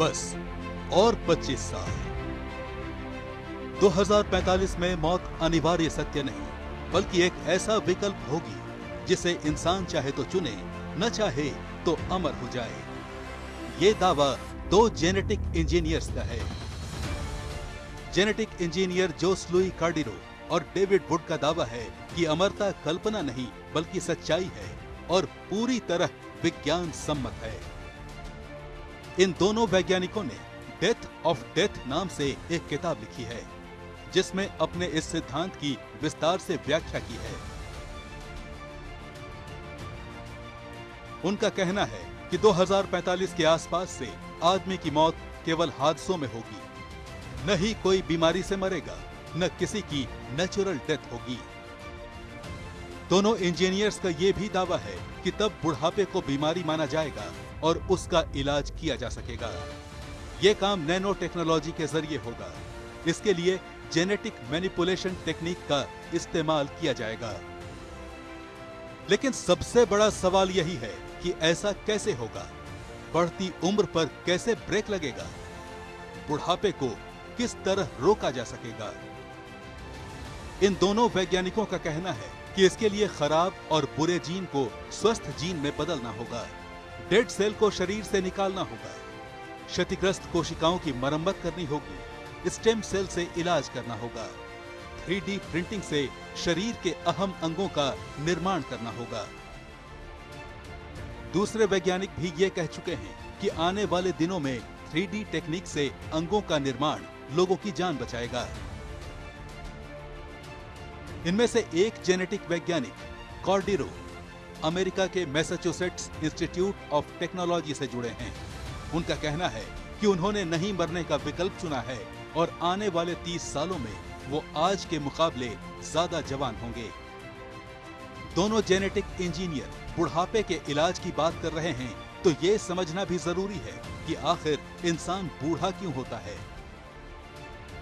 बस और 25 साल। 2045 में मौत अनिवार्य सत्य नहीं, बल्कि एक ऐसा विकल्प होगी जिसे इंसान चाहे तो चुने, न चाहे तो अमर हो जाए। ये दावा 2 जेनेटिक इंजीनियर्स का है। जेनेटिक इंजीनियर जोस लुई कार्डिरो और डेविड वुड का दावा है कि अमरता कल्पना नहीं बल्कि सच्चाई है और पूरी तरह विज्ञान सम्मत है। इन दोनों वैज्ञानिकों ने डेथ ऑफ डेथ नाम से एक किताब लिखी है, जिसमें अपने इस सिद्धांत की विस्तार से व्याख्या की है। उनका कहना है कि 2045 के आसपास से आदमी की मौत केवल हादसों में होगी, न ही कोई बीमारी से मरेगा, न किसी की नेचुरल डेथ होगी। दोनों इंजीनियर्स का यह भी दावा है कि तब बुढ़ापे को बीमारी माना जाएगा और उसका इलाज किया जा सकेगा। यह काम नैनो टेक्नोलॉजी के जरिए होगा। इसके लिए जेनेटिक मैनिपुलेशन टेक्निक का इस्तेमाल किया जाएगा। लेकिन सबसे बड़ा सवाल यही है कि ऐसा कैसे होगा? बढ़ती उम्र पर कैसे ब्रेक लगेगा? बुढ़ापे को किस तरह रोका जा सकेगा? इन दोनों वैज्ञानिकों का कहना है कि इसके लिए खराब और बुरे जीन को स्वस्थ जीन में बदलना होगा, डेड सेल को शरीर से निकालना होगा, क्षतिग्रस्त कोशिकाओं की मरम्मत करनी होगी, स्टेम सेल से इलाज करना होगा, 3D प्रिंटिंग से शरीर के अहम अंगों का निर्माण करना होगा। दूसरे वैज्ञानिक भी ये कह चुके हैं कि आने वाले दिनों में 3D टेक्निक से अंगों का निर्माण लोगों की जान बचाएगा। इनमें से एक जेनेटिक वैज्ञानिक कार्डिरो अमेरिका के मैसाचुसेट्स इंस्टीट्यूट ऑफ टेक्नोलॉजी से जुड़े हैं। उनका कहना है कि उन्होंने नहीं मरने का विकल्प चुना है और आने वाले 30 सालों में वो आज के मुकाबले ज्यादा जवान होंगे। दोनों जेनेटिक इंजीनियर बुढ़ापे के इलाज की बात कर रहे हैं, तो ये समझना भी जरूरी है कि आखिर इंसान बूढ़ा क्यों होता है।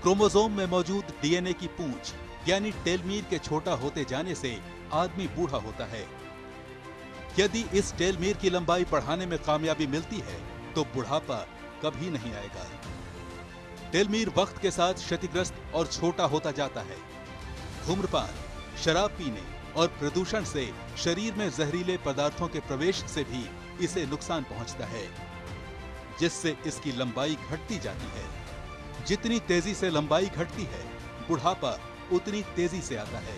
क्रोमोसोम में मौजूद डीएनए की पूंछ यानी टेलमीर के छोटा होते जाने से आदमी बूढ़ा होता है। यदि इस टेलमीर की लंबाई बढ़ाने में कामयाबी मिलती है तो बुढ़ापा कभी नहीं आएगा। टेलमीर वक्त के साथ क्षतिग्रस्त और छोटा होता जाता है। धूम्रपान, शराब पीने और प्रदूषण से शरीर में जहरीले पदार्थों के प्रवेश से भी इसे नुकसान पहुंचता है, जिससे इसकी लंबाई घटती जाती है। जितनी तेजी से लंबाई घटती है, बुढ़ापा उतनी तेजी से आता है।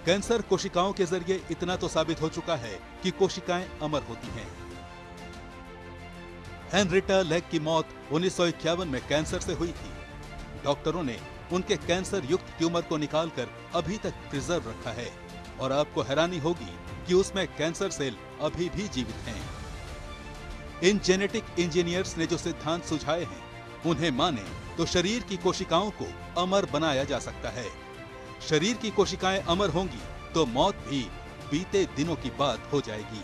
कैंसर कोशिकाओं के जरिए इतना तो साबित हो चुका है कि कोशिकाएं अमर होती हैं। हेनरिटा लेग की मौत 1951 में कैंसर से हुई थी। डॉक्टरों ने उनके कैंसर युक्त ट्यूमर को निकालकर अभी तक प्रिजर्व रखा है और आपको हैरानी होगी कि उसमें कैंसर सेल अभी भी जीवित हैं। इन जेनेटिक इंजीनियर्स ने जो सिद्धांत सुझाए हैं, उन्हें माने तो शरीर की कोशिकाओं को अमर बनाया जा सकता है। शरीर की कोशिकाएं अमर होंगी तो मौत भी बीते दिनों की बात हो जाएगी।